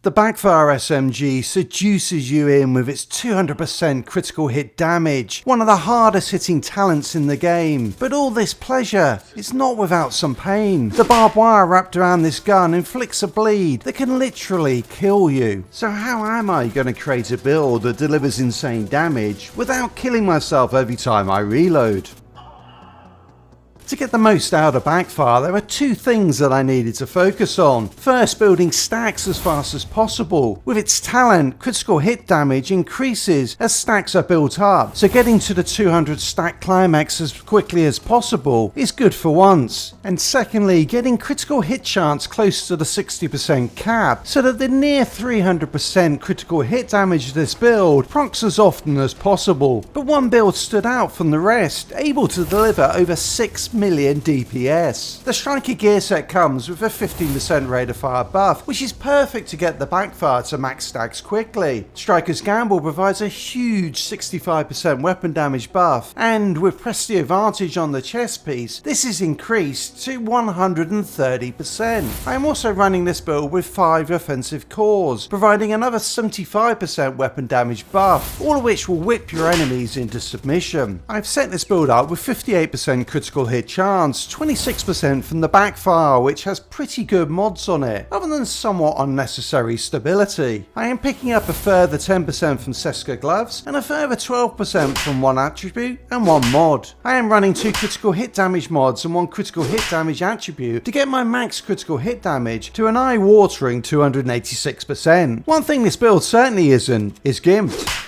The Backfire SMG seduces you in with its 200% critical hit damage, one of the hardest hitting talents in the game. But all this pleasure is not without some pain. The barbed wire wrapped around this gun inflicts a bleed that can literally kill you. So how am I going to create a build that delivers insane damage without killing myself every time I reload? To get the most out of Backfire, there are two things that I needed to focus on. First, building stacks as fast as possible. With its talent, critical hit damage increases as stacks are built up, so getting to the 200 stack climax as quickly as possible is good for once. And secondly, getting critical hit chance close to the 60% cap, so that the near 300% critical hit damage of this build procs as often as possible. But one build stood out from the rest, able to deliver over 6 million DPS. The Striker gear set comes with a 15% rate of fire buff, which is perfect to get the Backfire to max stacks quickly. Striker's Gamble provides a huge 65% weapon damage buff, and with Press the Advantage on the chest piece, this is increased to 130%. I am also running this build with 5 offensive cores, providing another 75% weapon damage buff, all of which will whip your enemies into submission. I've set this build up with 58% critical hit chance, 26% from the Backfire, which has pretty good mods on it, other than somewhat unnecessary stability. I am picking up a further 10% from Seska gloves, and a further 12% from one attribute and one mod. I am running 2 critical hit damage mods and 1 critical hit damage attribute to get my max critical hit damage to an eye-watering 286%. One thing this build certainly isn't is gimped.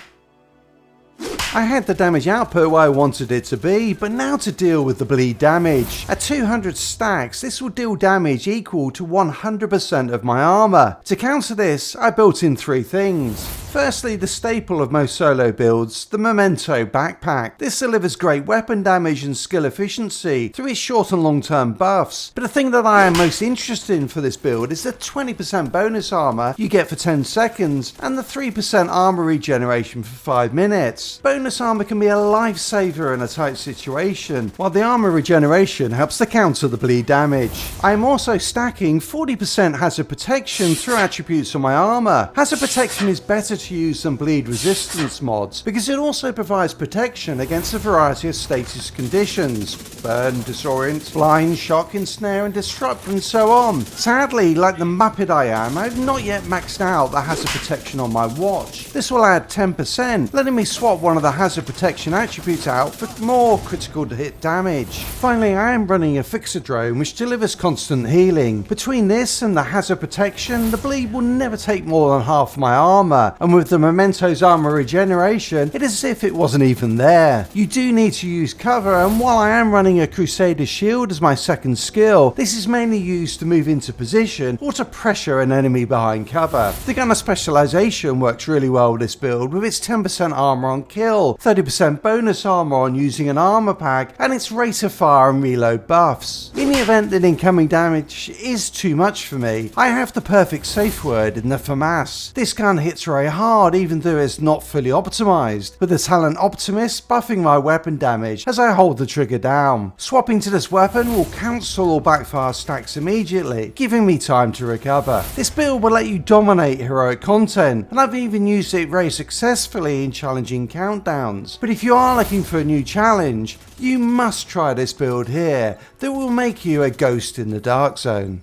I had the damage output where I wanted it to be, but now to deal with the bleed damage. At 200 stacks, this will deal damage equal to 100% of my armor. To counter this, I built in 3 things. Firstly, the staple of most solo builds, the Memento backpack. This delivers great weapon damage and skill efficiency through its short and long term buffs. But the thing that I am most interested in for this build is the 20% bonus armor you get for 10 seconds and the 3% armor regeneration for 5 minutes. Bonus armor can be a lifesaver in a tight situation, while the armor regeneration helps to counter the bleed damage. I am also stacking 40% hazard protection through attributes on my armor. Hazard protection is better to use than bleed resistance mods because it also provides protection against a variety of status conditions: burn, disorient, blind, shock, ensnare and disrupt, and so on. Sadly, like the muppet I am, I have not yet maxed out the hazard protection on my watch. This will add 10%, letting me swap one of the hazard protection attributes out for more critical hit damage. Finally, I am running a fixer drone which delivers constant healing. Between this and the hazard protection, the bleed will never take more than half my armor, and with the Memento's armor regeneration, it is as if it wasn't even there. You do need to use cover, and while I am running a Crusader shield as my second skill, this is mainly used to move into position or to pressure an enemy behind cover. The gunner specialization works really well with this build, with its 10% armor on kill, 30% bonus armor on using an armor pack, and its rate of fire and reload buffs. In the event that incoming damage is too much for me, I have the perfect safe word in the FAMAS. This gun hits very hard even though it's not fully optimized, with the talent Optimist buffing my weapon damage as I hold the trigger down. Swapping to this weapon will cancel all Backfire stacks immediately, giving me time to recover. This build will let you dominate heroic content, and I've even used it very successfully in challenging countdowns. But if you are looking for a new challenge, you must try this build here that will make you a ghost in the dark zone.